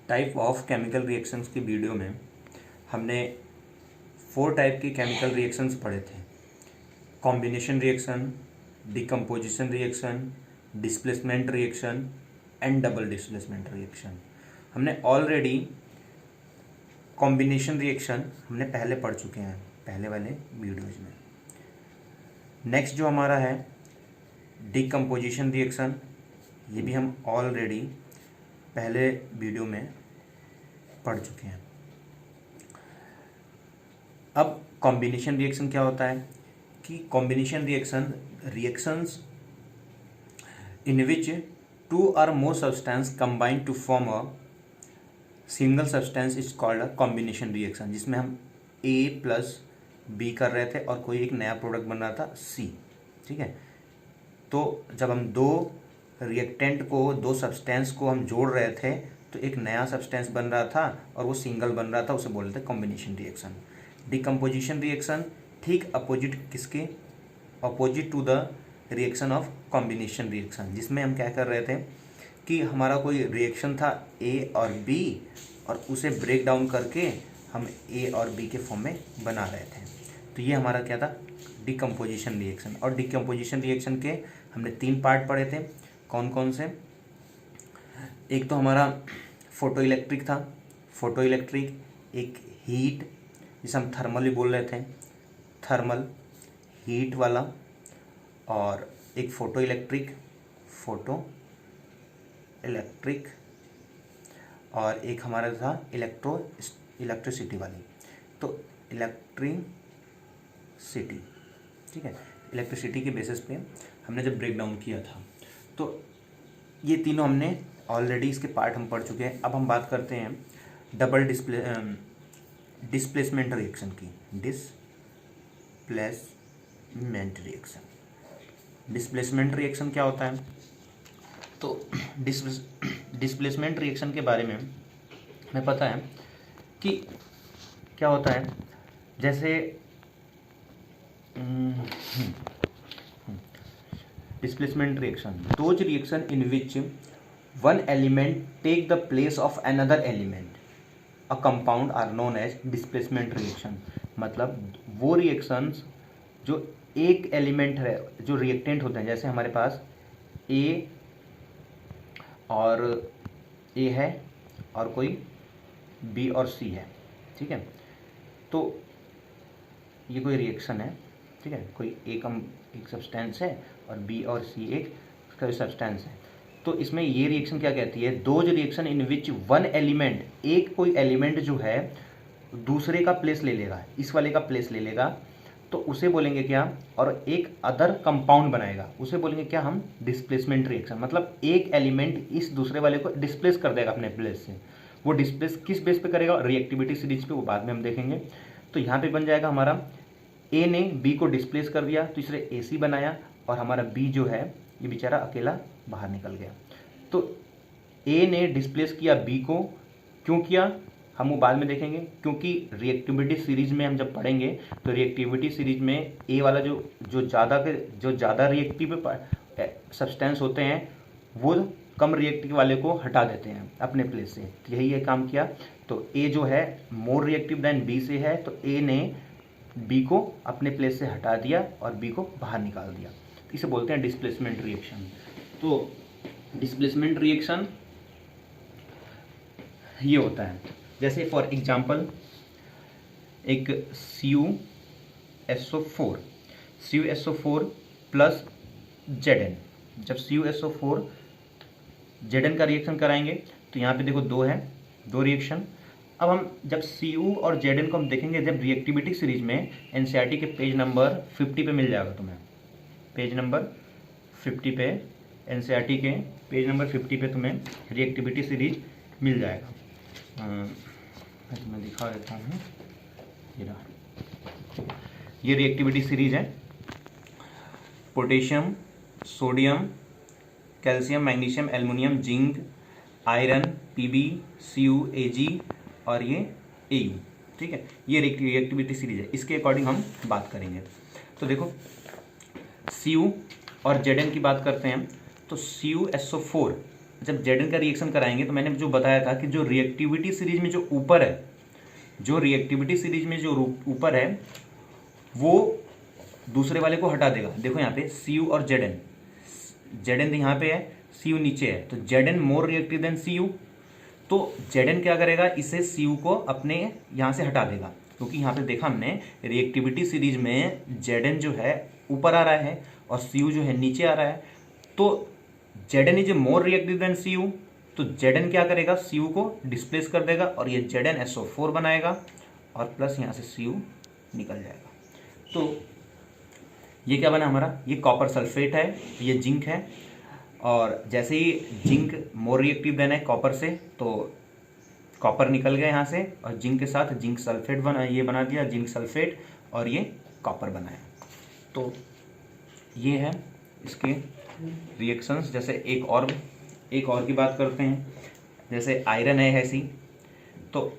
Type of chemical reactions की video में हमने 4 टाइप के केमिकल रिएक्शंस पढ़े थे। Combination reaction, decomposition reaction, displacement reaction and double displacement reaction. हमने ऑलरेडी कॉम्बिनेशन रिएक्शन हमने पहले पढ़ चुके हैं पहले वाले वीडियोज में। नेक्स्ट जो हमारा है डिकम्पोजिशन रिएक्शन, ये भी हम ऑलरेडी पहले वीडियो में पढ़ चुके हैं। अब कॉम्बिनेशन रिएक्शन क्या होता है कि combination reactions in which 2 or more substance combine to form a single substance is called a combination reaction, जिसमें हम A + B कर रहे थे और कोई एक नया प्रोडक्ट बन रहा था C। ठीक है, तो जब हम दो सब्सटेंस को हम जोड़ रहे थे तो एक नया सब्सटेंस बन रहा था और वो सिंगल बन रहा था, उसे बोलते हैं कॉम्बिनेशन रिएक्शन। डिकम्पोजिशन रिएक्शन ठीक opposite to the reaction of combination reaction, जिसमें हम क्या कर रहे थे कि हमारा कोई रिएक्शन था A और B और उसे ब्रेक डाउन करके हम A और B के फॉर्म में बना रहे थे। तो ये हमारा क्या था, डिकम्पोजिशन रिएक्शन। और डिकम्पोजिशन रिएक्शन के हमने 3 पार्ट पढ़े थे। कौन कौन से? एक तो हमारा फोटो इलेक्ट्रिक था, फोटो इलेक्ट्रिक, एक हीट जिसे हम थर्मल भी बोल रहे थे, थर्मल हीट वाला, और एक फोटो इलेक्ट्रिक और एक हमारा था इलेक्ट्रिसिटी वाली। तो इलेक्ट्रिसिटी, ठीक है, इलेक्ट्रिसिटी के बेसिस पे हमने जब ब्रेक डाउन किया था, तो ये तीनों हमने ऑलरेडी इसके पार्ट हम पढ़ चुके हैं। अब हम बात करते हैं डबल डिस्प्लेसमेंट रिएक्शन की। डिस्प्लेसमेंट रिएक्शन क्या होता है? तो डिस्प्लेसमेंट रिएक्शन के बारे में हमें पता है कि क्या होता है। जैसे displacement reaction, those reaction in which one element take the place of another element a compound are known as displacement reaction. मतलब वो रिएक्शंस जो एक एलिमेंट है, जो रिएक्टेंट होते हैं, जैसे हमारे पास A है और कोई B और C है, ठीक है। तो ये कोई रिएक्शन है, ठीक है, कोई एक सब्सटेंस है और B और C एक सब्सटेंस है। तो इसमें ये रिएक्शन क्या कहती है, those reaction in which one element, एक कोई एलिमेंट जो है दूसरे का प्लेस ले लेगा, इस वाले का प्लेस ले लेगा, तो उसे बोलेंगे क्या, और एक अदर कंपाउंड बनाएगा, उसे बोलेंगे क्या हम, डिस्प्लेसमेंट रिएक्शन। मतलब एक एलिमेंट इस दूसरे वाले को डिस्प्लेस कर देगा अपने प्लेस से। वो डिस्प्लेस किस बेस पे करेगा, रिएक्टिविटी सीरीज पे, वो बाद में हम देखेंगे। तो यहाँ पे बन जाएगा हमारा A ने B को डिस्प्लेस कर दिया तो इसलिए AC बनाया, और हमारा B जो है ये बेचारा अकेला बाहर निकल गया। तो A ने डिस्प्लेस किया B को, क्यों किया हम वो बाद में देखेंगे, क्योंकि रिएक्टिविटी सीरीज में हम जब पढ़ेंगे तो रिएक्टिविटी सीरीज में A वाला जो ज़्यादा रिएक्टिव सब्सटेंस होते हैं वो कम रिएक्टिव वाले को हटा देते हैं अपने प्लेस से। तो यही ये काम किया। तो A जो है मोर रिएक्टिव देन B से है, तो A ने B को अपने प्लेस से हटा दिया और B को बाहर निकाल दिया। इसे बोलते हैं डिस्प्लेसमेंट रिएक्शन। तो डिस्प्लेसमेंट रिएक्शन ये होता है, जैसे फॉर एग्जांपल एक CuSO4 प्लस Zn, जब CuSO4 Zn का रिएक्शन कराएंगे तो यहाँ पे देखो दो रिएक्शन। अब हम जब Cu और Zn को हम देखेंगे जब रिएक्टिविटी सीरीज में, NCERT के पेज नंबर 50 पे मिल जाएगा तुम्हें, पेज नंबर 50 पे, NCERT के पेज नंबर 50 पे तुम्हें रिएक्टिविटी सीरीज मिल जाएगा। मैं दिखा देता हूँ, ये रिएक्टिविटी सीरीज है। Potassium, sodium, calcium, magnesium, aluminium, zinc, iron, Pb, Cu, Ag और ये Au, ठीक है। ये रिएक्टिविटी सीरीज है, इसके अकॉर्डिंग हम बात करेंगे। तो देखो Cu और Zn की बात करते हैं तो CuSO4 जब Zn का रिएक्शन कराएंगे तो मैंने जो बताया था कि जो रिएक्टिविटी सीरीज में जो ऊपर है, जो रिएक्टिविटी सीरीज में जो ऊपर है वो दूसरे वाले को हटा देगा। देखो यहाँ पे Cu और Zn यहाँ पे है, Cu नीचे है, तो Zn more reactive than Cu, तो Zn क्या करेगा, इसे Cu को अपने यहाँ से हटा देगा, क्योंकि यहाँ पे देखा हमने रिएक्टिविटी सीरीज में Zn जो है ऊपर आ रहा है और Cu जो है नीचे आ रहा है, तो Zn is more reactive than Cu, तो Zn क्या करेगा, Cu को डिस्प्लेस कर देगा और ये ZnSO4 बनाएगा और प्लस यहाँ से Cu निकल जाएगा। तो ये क्या बना हमारा, ये कॉपर सल्फेट है, ये जिंक है, और जैसे ही जिंक मोर रिएक्टिव देना है कॉपर से, तो कॉपर निकल गया यहाँ से और जिंक के साथ जिंक सल्फेट ये बना दिया, जिंक सल्फेट, और ये कॉपर बनाया। तो ये है इसके रिएक्शंस। जैसे एक और की बात करते हैं, जैसे आयरन है ऐसी, तो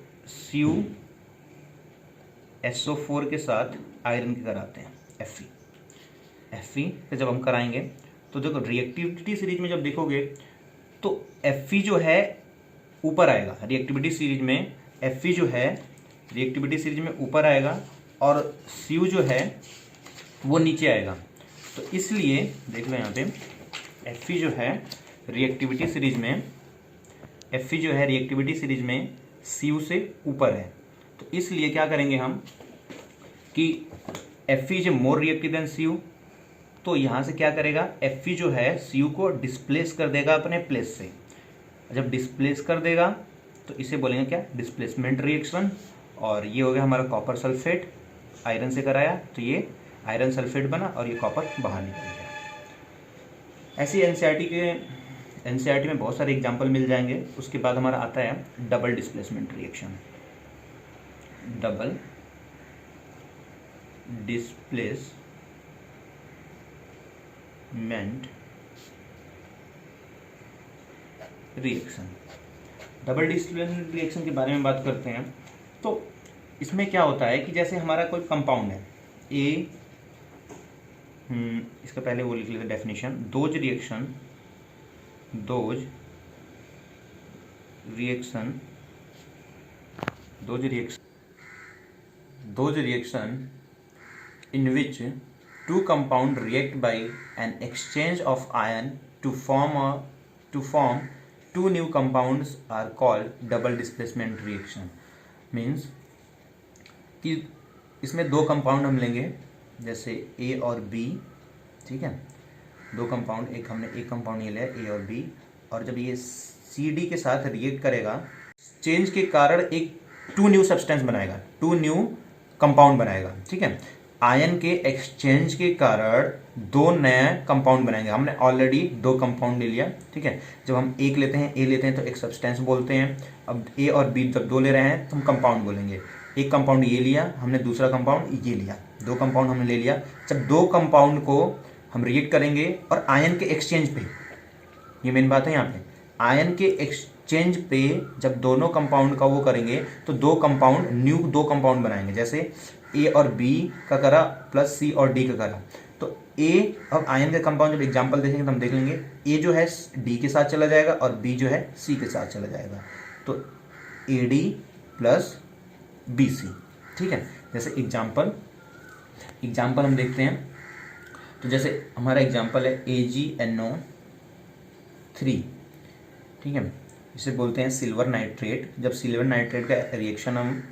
CuSO4 के साथ आयरन की कराते हैं Fe से जब हम कराएंगे तो देखो रिएक्टिविटी सीरीज में जब देखोगे तो Fe जो है ऊपर आएगा, रिएक्टिविटी सीरीज में Fe जो है रिएक्टिविटी सीरीज में ऊपर आएगा और Cu जो है वो नीचे आएगा। तो इसलिए देख लो यहाँ पे Fe जो है रिएक्टिविटी सीरीज में Cu से ऊपर है, तो इसलिए क्या करेंगे हम कि Fe is more reactive than Cu, तो यहाँ से क्या करेगा, Fe जो है Cu को डिस्प्लेस कर देगा अपने प्लेस से। जब डिस्प्लेस कर देगा तो इसे बोलेंगे क्या, डिस्प्लेसमेंट रिएक्शन। और ये हो गया हमारा कॉपर सल्फेट, आयरन से कराया तो ये आयरन सल्फेट बना और ये कॉपर बाहर निकल गया। ऐसे एनसीईआरटी में बहुत सारे एग्जाम्पल मिल जाएंगे। उसके बाद हमारा आता है double displacement reaction. Double displacement reaction. Double displacement reaction के बारे में बात करते हैं। तो इसमें क्या होता है कि जैसे हमारा कोई कंपाउंड है ए, इसका पहले वो लिख लेते definition, those reaction in which two compound react by an exchange of ion to form two new compounds are called double displacement reaction। means कि इसमें दो कंपाउंड हम लेंगे, जैसे A और B, ठीक है, दो कंपाउंड, हमने एक कंपाउंड ये लिया A और B, और जब ये CD के साथ रिएक्ट करेगा, चेंज के कारण एक टू न्यू सब्सटेंस बनाएगा, टू न्यू कंपाउंड बनाएगा, ठीक है। आयन के एक्सचेंज के कारण दो नए कंपाउंड बनाएंगे। हमने ऑलरेडी दो कंपाउंड ले लिया, ठीक है। जब हम एक लेते हैं, ए लेते हैं तो एक सब्सटेंस बोलते हैं। अब ए और बी जब दो ले रहे हैं तो हम कंपाउंड बोलेंगे। एक कंपाउंड ये लिया हमने, दूसरा कंपाउंड ये लिया, दो कंपाउंड हमने ले लिया। जब दो कंपाउंड को हम रिएक्ट करेंगे और आयन के एक्सचेंज पे, ये मेन बात है यहाँ पे, आयन के एक्सचेंज पे जब दोनों कंपाउंड का वो करेंगे तो दो कंपाउंड बनाएंगे। जैसे ए और बी का करा प्लस सी और डी का करा, तो ए और आयन के कंपाउंड जब एग्जांपल देखेंगे तो हम देख लेंगे ए जो है डी के साथ चला जाएगा और बी जो है सी के साथ चला जाएगा, तो A D plus B C, ठीक है। जैसे एग्जांपल हम देखते हैं, तो जैसे हमारा एग्जांपल है AgNO3, ठीक है, इसे बोलते हैं सिल्वर नाइट्रेट। जब सिल्वर नाइट्रेट का रिएक्शन हम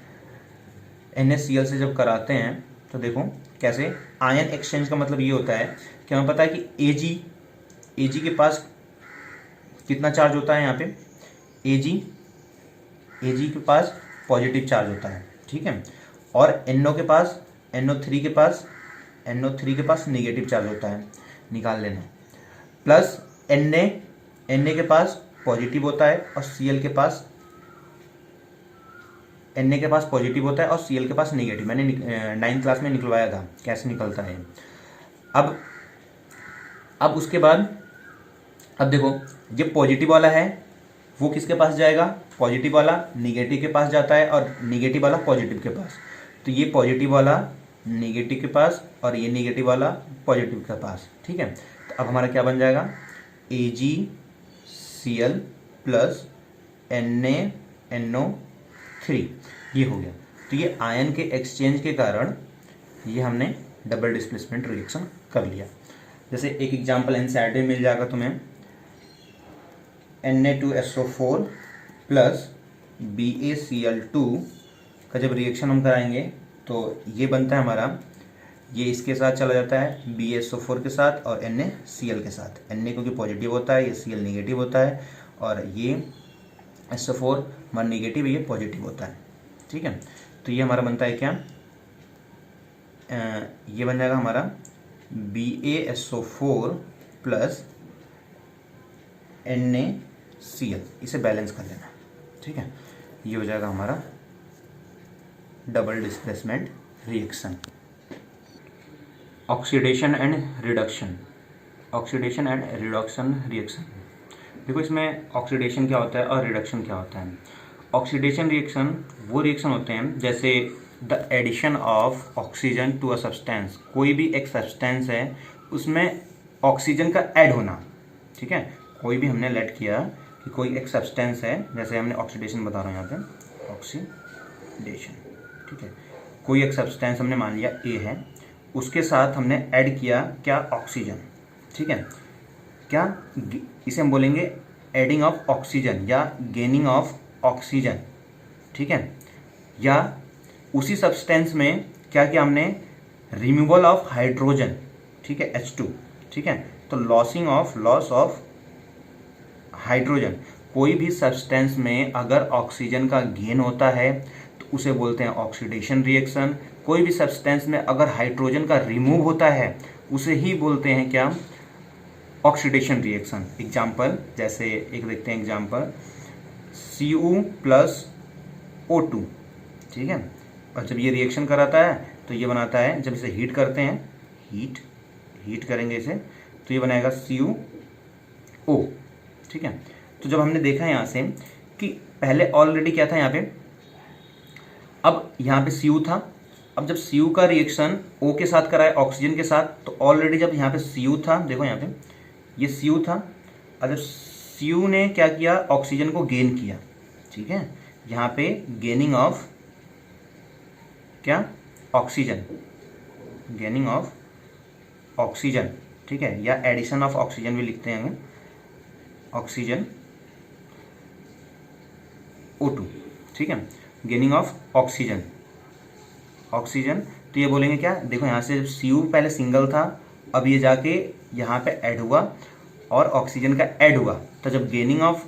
NaCl से जब कराते हैं तो देखो कैसे, आयन एक्सचेंज का मतलब ये होता है कि हमें पता है कि Ag के पास कितना चार्ज होता है, यहाँ पे Ag के पास पॉजिटिव चार्ज होता है, ठीक है, और NO3 के पास नेगेटिव चार्ज होता है, निकाल लेना। प्लस Na के पास पॉजिटिव होता है और Cl के पास, Na के पास पॉजिटिव होता है और Cl के पास नेगेटिव। मैंने 9th क्लास में निकलवाया था कैसे निकलता है। अब उसके बाद अब देखो, ये पॉजिटिव वाला है वो किसके पास जाएगा, पॉजिटिव वाला नेगेटिव के पास जाता है और नेगेटिव वाला पॉजिटिव के पास। तो ये पॉजिटिव वाला नेगेटिव के पास और ये नेगेटिव वाला पॉजिटिव के पास, ठीक है। तो अब हमारा क्या बन जाएगा, Cl प्लस NaNO3, ये हो गया। तो ये आयन के एक्सचेंज के कारण ये हमने डबल डिस्प्लेसमेंट रिएक्शन कर लिया। जैसे एक एग्जांपल एनसीईआरटी में मिल जाएगा तुम्हें, Na2SO4 प्लस BaCl2 का जब रिएक्शन हम कराएंगे तो ये बनता है हमारा, ये इसके साथ चला जाता है BaSO4 के साथ और NaCl के साथ। Na क्योंकि पॉजिटिव होता है, ये Cl नेगेटिव होता है, और ये SO4 हमारा नेगेटिव, ये पॉजिटिव होता है। ठीक है, तो ये हमारा बनता है क्या, ये बन जाएगा हमारा BaSO4 प्लस NaCl, इसे बैलेंस कर लेना। ठीक है, ये हो जाएगा हमारा double displacement reaction. Oxidation and reduction, oxidation and reduction reaction. देखो इसमें ऑक्सीडेशन क्या होता है और रिडक्शन क्या होता है। ऑक्सीडेशन रिएक्शन वो रिएक्शन होते हैं जैसे the addition of oxygen to a substance, कोई भी एक सब्सटेंस है उसमें ऑक्सीजन का ऐड होना। ठीक है, कोई भी हमने लेट किया कि कोई एक सब्सटेंस है, जैसे हमने ऑक्सीडेशन बता रहा हूँ यहाँ पे, ऑक्सीडेशन। ठीक है, कोई एक सब्सटेंस हमने मान लिया ए है, उसके साथ हमने ऐड किया क्या, ऑक्सीजन। ठीक है, क्या, इसे हम बोलेंगे एडिंग ऑफ ऑक्सीजन या गेनिंग ऑफ ऑक्सीजन। ठीक है, या उसी सब्सटेंस में क्या किया हमने, रिमूवल ऑफ हाइड्रोजन। ठीक है, H2। ठीक है, तो लॉस ऑफ हाइड्रोजन। कोई भी सब्सटेंस में अगर ऑक्सीजन का गेन होता है तो उसे बोलते हैं ऑक्सीडेशन रिएक्शन। कोई भी सब्सटेंस में अगर हाइड्रोजन का रिमूव होता है उसे ही बोलते हैं क्या, ऑक्सीडेशन रिएक्शन। एग्जाम्पल जैसे एक देखते हैं एग्जाम्पल, Cu प्लस O2। ठीक है, और जब ये रिएक्शन कराता है तो ये बनाता है, जब इसे हीट करते हैं, हीट करेंगे इसे, तो ये बनाएगा CuO। ठीक है, तो जब हमने देखा यहाँ से कि पहले ऑलरेडी क्या था यहाँ पे, अब यहाँ पे Cu था, अब जब Cu का रिएक्शन O के साथ कराए ऑक्सीजन के साथ, तो ऑलरेडी जब यहाँ पे Cu था, देखो यहाँ पे ये Cu था, और जब Cu ने क्या किया, ऑक्सीजन को गेन किया। ठीक है, यहाँ पे गेनिंग ऑफ क्या, ऑक्सीजन, गेनिंग ऑफ ऑक्सीजन। ठीक है, या एडिशन ऑफ ऑक्सीजन भी लिखते हैं, ऑक्सीजन O2। ठीक है, गेनिंग ऑफ ऑक्सीजन, तो ये बोलेंगे क्या, देखो यहाँ से जब Cu पहले सिंगल था, अब ये जाके यहाँ पे ऐड हुआ और ऑक्सीजन का ऐड हुआ, तो जब गेनिंग ऑफ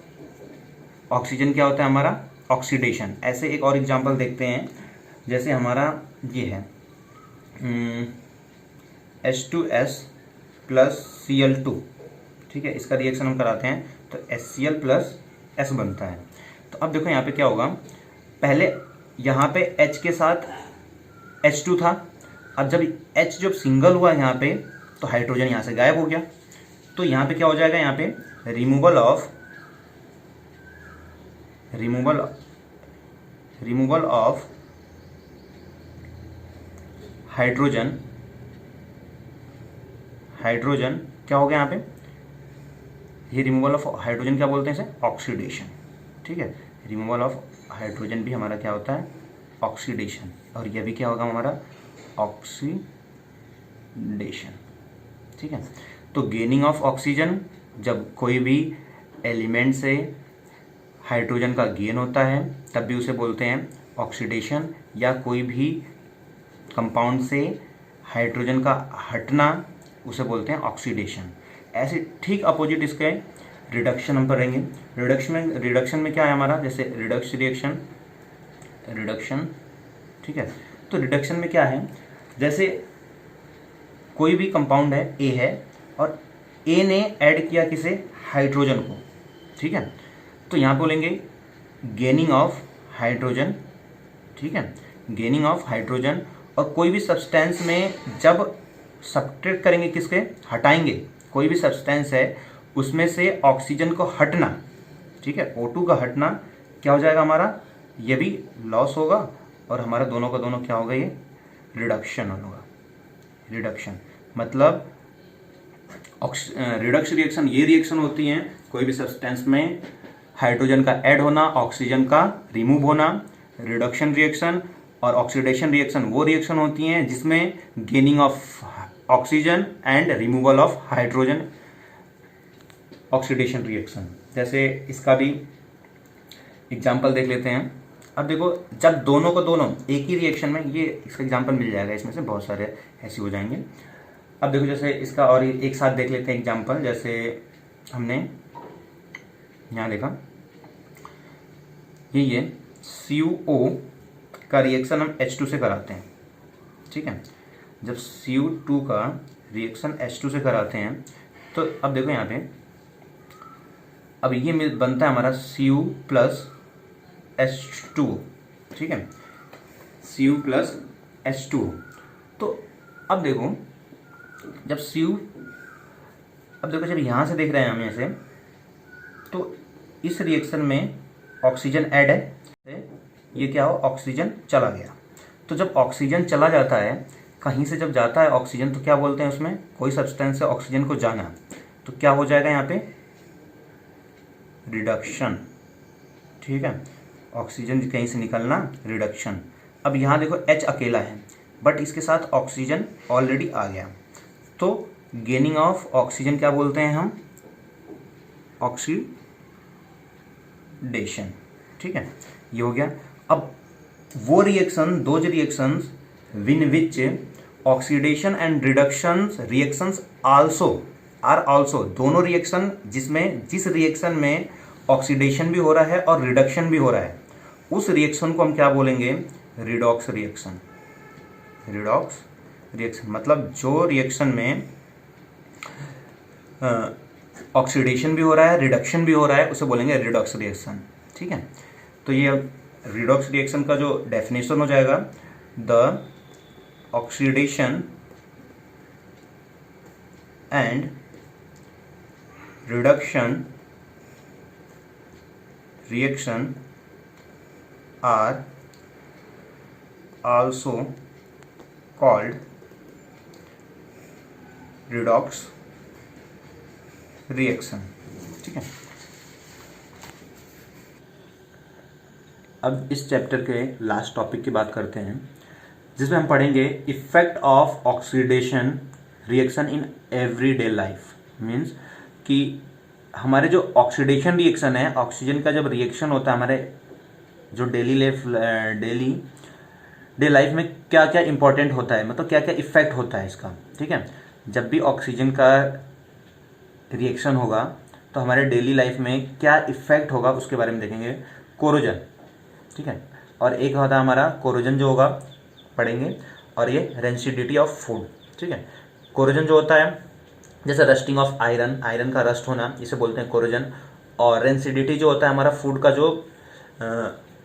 ऑक्सीजन क्या होता है हमारा, ऑक्सीडेशन। ऐसे एक और एग्जांपल देखते हैं, जैसे हमारा ये है H2S प्लस Cl2। ठीक है, इसका रिएक्शन हम कराते हैं तो HCl प्लस S बनता है। तो अब देखो यहाँ पे क्या होगा, पहले यहाँ पे H के साथ H2 था, अब जब H जब सिंगल हुआ यहाँ पे तो हाइड्रोजन यहाँ से गायब हो गया, तो यहाँ पे क्या हो जाएगा, यहाँ पे रिमूवल ऑफ हाइड्रोजन क्या हो गया यहाँ पे, ये रिमूवल ऑफ हाइड्रोजन क्या बोलते हैं इसे, ऑक्सीडेशन। ठीक है, रिमूवल ऑफ हाइड्रोजन भी हमारा क्या होता है, ऑक्सीडेशन, और यह भी क्या होगा हमारा, ऑक्सीडेशन। ठीक है, तो गेनिंग ऑफ ऑक्सीजन, जब कोई भी एलिमेंट से हाइड्रोजन का गेन होता है तब भी उसे बोलते हैं ऑक्सीडेशन, या कोई भी कंपाउंड से हाइड्रोजन का हटना उसे बोलते हैं ऑक्सीडेशन। ऐसे ठीक अपोजिट इसके रिडक्शन हम करेंगे। रिडक्शन में क्या है हमारा, जैसे रिडक्शन। ठीक है, तो रिडक्शन में क्या है, जैसे कोई भी कंपाउंड है, ए है, और ए ने ऐड किया किसे, हाइड्रोजन को। ठीक है, तो यहाँ बोलेंगे गेनिंग ऑफ हाइड्रोजन। ठीक है, गेनिंग ऑफ हाइड्रोजन, और कोई भी सब्सटेंस में जब सब्ट्रैक्ट करेंगे, किसके, हटाएंगे, कोई भी सब्सटेंस है उसमें से ऑक्सीजन को हटना। ठीक है, O2 का हटना क्या हो जाएगा हमारा, ये भी लॉस होगा, और हमारा दोनों का दोनों क्या होगा, ये रिडक्शन होगा। रिडक्शन मतलब रिडक्शन रिएक्शन ये रिएक्शन होती हैं कोई भी सब्सटेंस में हाइड्रोजन का ऐड होना, ऑक्सीजन का रिमूव होना, रिडक्शन रिएक्शन और ऑक्सीडेशन रिएक्शन वो रिएक्शन होती हैं जिसमें gaining of oxygen and removal of hydrogen, oxidation reaction. जैसे इसका भी एग्जाम्पल देख लेते हैं। अब देखो, जब दोनों को दोनों एक ही रिएक्शन में, ये इसका एग्जाम्पल मिल जाएगा, इसमें से बहुत सारे ऐसे हो जाएंगे। अब देखो, जैसे इसका और एक साथ देख लेते हैं एग्जाम्पल। जैसे हमने यहाँ देखा, ये CuO का रिएक्शन हम H2 से कराते हैं, ठीक है। जब Cu2 का रिएक्शन H2 से कराते हैं तो अब देखो यहाँ पे, अब ये बनता है हमारा Cu प्लस H2, ठीक है, Cu प्लस H2। तो अब देखो, जब जब यहाँ से देख रहे हैं हम ऐसे, तो इस रिएक्शन में ऑक्सीजन ऐड है, ये क्या हो, ऑक्सीजन चला गया। तो जब ऑक्सीजन चला जाता है, कहीं से जब जाता है ऑक्सीजन, तो क्या बोलते हैं उसमें, कोई सब्सटेंस से ऑक्सीजन को जाना, तो क्या हो जाएगा यहाँ पे, रिडक्शन, ठीक है। ऑक्सीजन कहीं से निकलना, रिडक्शन। अब यहाँ देखो H अकेला है, बट इसके साथ ऑक्सीजन ऑलरेडी आ गया, तो गेनिंग ऑफ ऑक्सीजन क्या बोलते हैं हम, ऑक्सीडेशन, ठीक है, ये हो गया। अब वो reaction, those reactions in which oxidation and reduction reactions are also, दोनों रिएक्शन जिस रिएक्शन में ऑक्सीडेशन भी हो रहा है और रिडक्शन भी हो रहा है, उस रिएक्शन को हम क्या बोलेंगे, रिडॉक्स रिएक्शन। रिडॉक्स रिएक्शन मतलब जो रिएक्शन में ऑक्सीडेशन भी हो रहा है, रिडक्शन भी हो रहा है, उसे बोलेंगे रिडॉक्स रिएक्शन, ठीक है। तो ये रिडॉक्स रिएक्शन का जो डेफिनेशन हो जाएगा, the oxidation and reduction reaction are also called redox reaction, ठीक है। अब इस चैप्टर के लास्ट टॉपिक की बात करते हैं, जिसमें हम पढ़ेंगे effect of oxidation reaction in everyday life. Means कि हमारे जो ऑक्सीडेशन रिएक्शन है, ऑक्सीजन का जब रिएक्शन होता है हमारे जो डे लाइफ में क्या क्या इंपॉर्टेंट होता है, मतलब क्या क्या इफेक्ट होता है इसका, ठीक है। जब भी ऑक्सीजन का रिएक्शन होगा तो हमारे डेली लाइफ में क्या इफेक्ट होगा उसके बारे में देखेंगे। कोरोजन, ठीक है, और एक होता है हमारा कोरोजन जो होगा पढ़ेंगे, और ये रेंसिडिटी ऑफ फूड, ठीक है। कोरोजन जो होता है, जैसे रस्टिंग ऑफ आयरन, आयरन का रस्ट होना, इसे बोलते हैं कोरोजन। और रेंसिडिटी जो होता है हमारा फूड का जो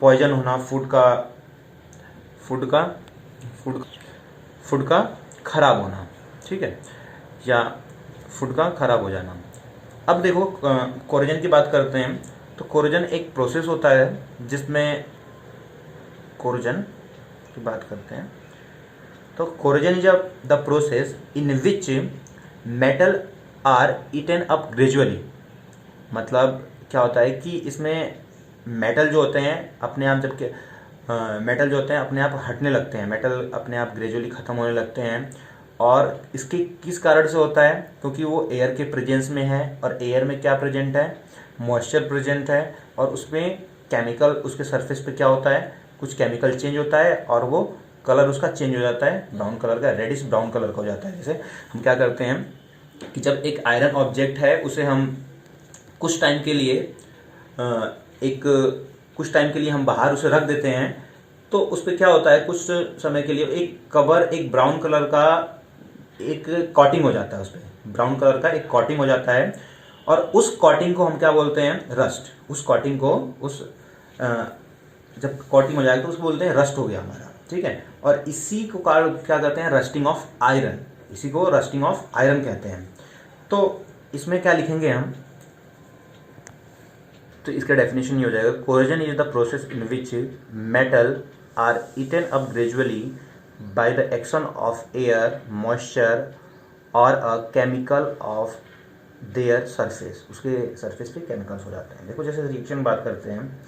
पॉइजन होना, फूड का खराब होना, ठीक है, या फूड का खराब हो जाना। अब देखो, कोरोजन की बात करते हैं, तो कोरोजन एक प्रोसेस होता है जिसमें, कोरोजन की बात करते हैं तो corrosion is the process in which metal are eaten up gradually. मतलब क्या होता है कि इसमें मेटल जो होते हैं अपने आप, जबकि मेटल जो होते हैं अपने आप हटने लगते हैं, मेटल अपने आप ग्रेजुअली ख़त्म होने लगते हैं। और इसके किस कारण से होता है, क्योंकि वो एयर के प्रेजेंस में है, और एयर में क्या प्रेजेंट है, मॉइस्चर प्रेजेंट है, और उसमें केमिकल, उसके सरफेस पे क्या होता है, कुछ केमिकल चेंज होता है, और वो कलर उसका चेंज हो जाता है, ब्राउन कलर का, रेडिश ब्राउन कलर का हो जाता है। जैसे हम क्या करते हैं कि जब एक आयरन ऑब्जेक्ट है, उसे हम कुछ टाइम के लिए हम बाहर उसे रख देते हैं, तो उस पर क्या होता है, कुछ समय के लिए एक कवर, एक ब्राउन कलर का एक कॉटिंग हो जाता है, उस पर ब्राउन कलर का एक कॉटिंग हो जाता है, और उस कॉटिंग को हम क्या बोलते हैं, रस्ट। उस कॉटिंग को जब कॉटिंग हो जाएगा तो उसको बोलते हैं रस्ट हो गया हमारा, ठीक है। और इसी को क्या कहते हैं, रस्टिंग ऑफ आयरन, इसी को रस्टिंग ऑफ आयरन कहते हैं। तो इसमें क्या लिखेंगे हम, तो इसका डेफिनेशन ये हो जाएगा, corrosion is the process in which metal are eaten up gradually by the action of air, moisture or a chemical of their surface, उसके सरफेस पे केमिकल्स हो जाते हैं। देखो जैसे रिएक्शन बात करते हैं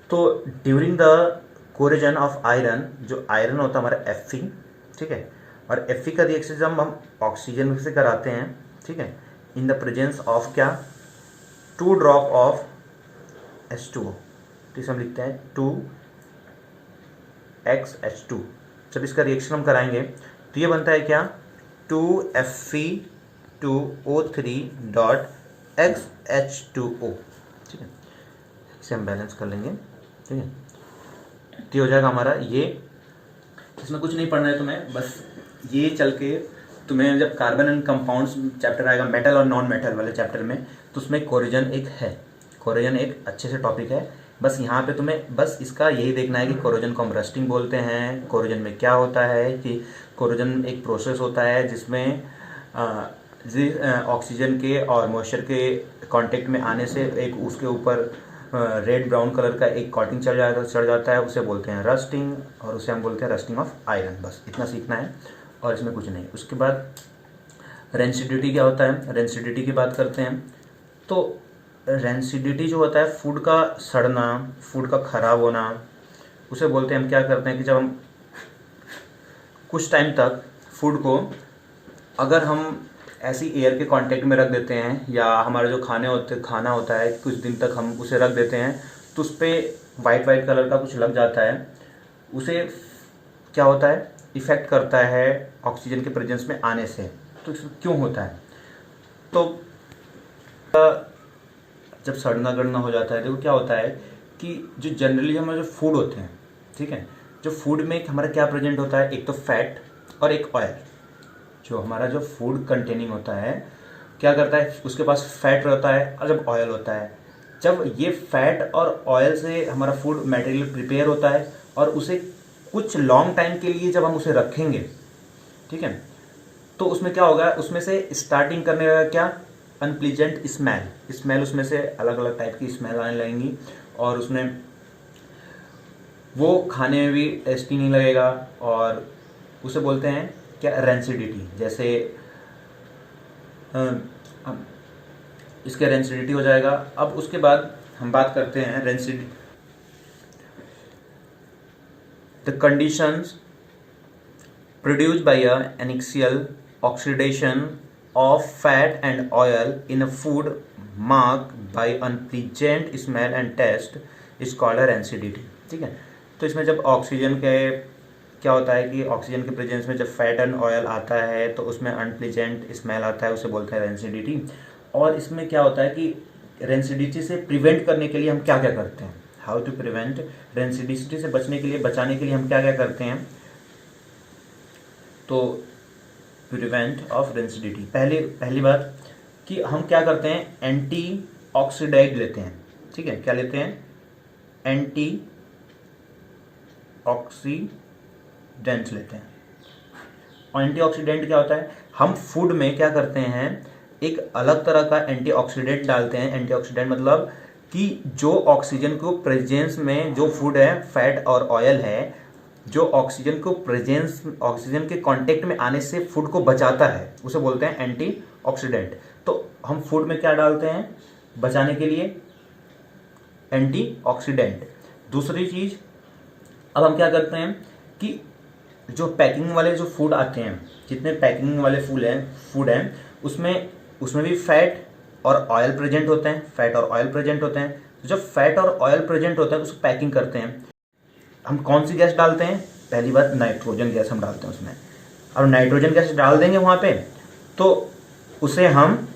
तो during the corrosion of iron, जो आयरन होता है हमारा Fe, ठीक है, और Fe का रिएक्शन जब हम ऑक्सीजन से कराते हैं, ठीक है, इन द प्रेजेंस ऑफ क्या, 2 ड्रॉप ऑफ H2O, तो इसे हम लिखते हैं 2XH2। जब इसका रिएक्शन हम कराएंगे तो ये बनता है क्या, 2Fe2O3.XH2O, ठीक है, इसे हम बैलेंस कर लेंगे, ठीक है, तो हो जाएगा हमारा ये। इसमें कुछ नहीं पढ़ना है तुम्हें, बस ये चल के तुम्हें जब कार्बन एंड कंपाउंड्स चैप्टर आएगा मेटल और नॉन मेटल वाले चैप्टर में, तो उसमें कोरिजन एक है, कोरिजन एक अच्छे से टॉपिक है। बस यहाँ पे तुम्हें बस इसका यही देखना है कि कोरिजन को हम रस्टिंग बोलते हैं। कोरिजन में क्या होता है कि कोरिजन एक प्रोसेस होता है जिसमें ऑक्सीजन के और मॉइस्चर के कांटेक्ट में आने से एक उसके ऊपर रेड ब्राउन कलर का एक कॉटिंग चढ़ जाता है, उसे बोलते हैं रस्टिंग, और उसे हम बोलते हैं रस्टिंग ऑफ आयरन। बस इतना सीखना है और इसमें कुछ नहीं। उसके बाद रेंसिडिटी क्या होता है, रेंसिडिटी की बात करते हैं। तो रेंसिडिटी जो होता है फूड का सड़ना, फूड का ख़राब होना, उसे बोलते हैं हम क्या करते हैं कि जब हम कुछ टाइम तक फूड को अगर हम ऐसी एयर के कांटेक्ट में रख देते हैं, या हमारा जो खाना होता है कुछ दिन तक हम उसे रख देते हैं, तो उस पर वाइट कलर का कुछ लग जाता है, उसे क्या होता है, इफ़ेक्ट करता है ऑक्सीजन के प्रेजेंस में आने से। तो क्यों होता है, तो जब सड़ना गड़ना हो जाता है, देखो क्या होता है कि जो जनरली हमारे जो फूड होते हैं, ठीक है, जो फूड में हमारा क्या प्रेजेंट होता है, एक तो फैट और एक ऑयल। जो हमारा जो फूड कंटेनिंग होता है क्या करता है, उसके पास फैट रहता है और जब ऑयल होता है, जब ये फैट और ऑयल से हमारा फूड मटेरियल प्रिपेयर होता है और उसे कुछ लॉन्ग टाइम के लिए जब हम उसे रखेंगे, ठीक है, तो उसमें क्या होगा, उसमें से स्टार्टिंग करने का क्या, अनप्लीजेंट स्मेल उसमें से अलग अलग टाइप की स्मेल आने लगेंगी, और उसमें वो खाने में भी टेस्टी नहीं लगेगा, और उसे बोलते हैं क्या, रेंसिडिटी। जैसे इसके रेंसिडिटी हो जाएगा। अब उसके बाद हम बात करते हैं rancidity, the conditions produced by a axial oxidation of fat and oil in a food marked by unpleasant smell and taste is called a rancidity, ठीक है। तो इसमें जब ऑक्सीजन के क्या होता है कि ऑक्सीजन के प्रेजेंस में जब फैट एंड ऑयल आता है तो उसमें अनप्लीजेंट स्मेल आता है, उसे बोलते हैं रेंसिडिटी। और इसमें क्या होता है कि रेंसिडिटी से प्रिवेंट करने के लिए हम क्या क्या करते हैं, हाउ टू प्रिवेंट, रेंसिडिटी से बचाने के लिए हम क्या क्या करते हैं, तो प्रिवेंट ऑफ रेंसिडिटी, पहली बात कि हम क्या करते हैं, एंटी ऑक्सीडाइड लेते हैं, ठीक है, क्या लेते हैं, एंटी ऑक्सीडेंट लेते हैं। और एंटीऑक्सीडेंट क्या होता है, हम फूड में क्या करते हैं, एक अलग तरह का एंटीऑक्सीडेंट डालते हैं। एंटीऑक्सीडेंट मतलब कि जो ऑक्सीजन को प्रेजेंस में जो फूड है, फैट और ऑयल है, जो ऑक्सीजन को प्रेजेंस, ऑक्सीजन के कांटेक्ट में आने से फूड को बचाता है, उसे बोलते हैं एंटीऑक्सीडेंट। तो हम फूड में क्या डालते हैं बचाने के लिए, एंटीऑक्सीडेंट। दूसरी चीज, अब हम क्या करते हैं कि जो पैकिंग वाले जो फूड आते हैं, जितने पैकिंग वाले फूड हैं उसमें भी फैट और ऑयल प्रेजेंट होते हैं, तो जब फैट और ऑयल प्रेजेंट होता है उसको पैकिंग करते हैं, हम कौन सी गैस डालते हैं, पहली बात नाइट्रोजन गैस हम डालते हैं उसमें। और नाइट्रोजन गैस डाल देंगे वहाँ पे तो उसे हम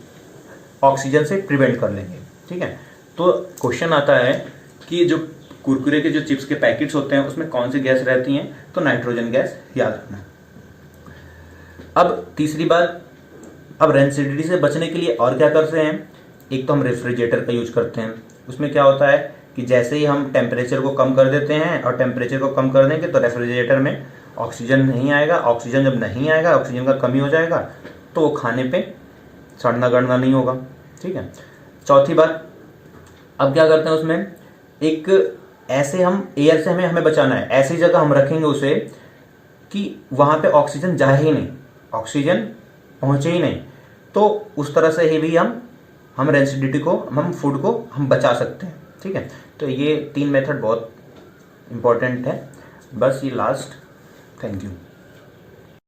ऑक्सीजन से प्रिवेंट कर लेंगे, ठीक है। तो क्वेश्चन आता है कि जो कुरकुरे के जो चिप्स के पैकेट्स होते हैं उसमें कौन सी गैस रहती हैं, तो नाइट्रोजन गैस याद रखना। अब तीसरी बात, अब रेंसिडिटी से बचने के लिए और क्या करते हैं, एक तो हम रेफ्रिजरेटर का यूज करते हैं। उसमें क्या होता है कि जैसे ही हम टेम्परेचर को कम कर देते हैं, और टेम्परेचर को कम कर देंगे तो रेफ्रिजरेटर में ऑक्सीजन नहीं आएगा, ऑक्सीजन जब नहीं आएगा, ऑक्सीजन का कमी हो जाएगा, तो वो खाने पे सड़ना गड़ना नहीं होगा, ठीक है। चौथी बात, अब क्या करते हैं उसमें, एक ऐसे हम एयर से हमें बचाना है, ऐसी जगह हम रखेंगे उसे कि वहाँ पे ऑक्सीजन जाए ही नहीं, ऑक्सीजन पहुँचे ही नहीं। तो उस तरह से ही भी हम रेंसिडिटी को, हम फूड को हम बचा सकते हैं। ठीक है, तो ये 3 मेथड बहुत इम्पोर्टेंट है। बस ये लास्ट। Thank you.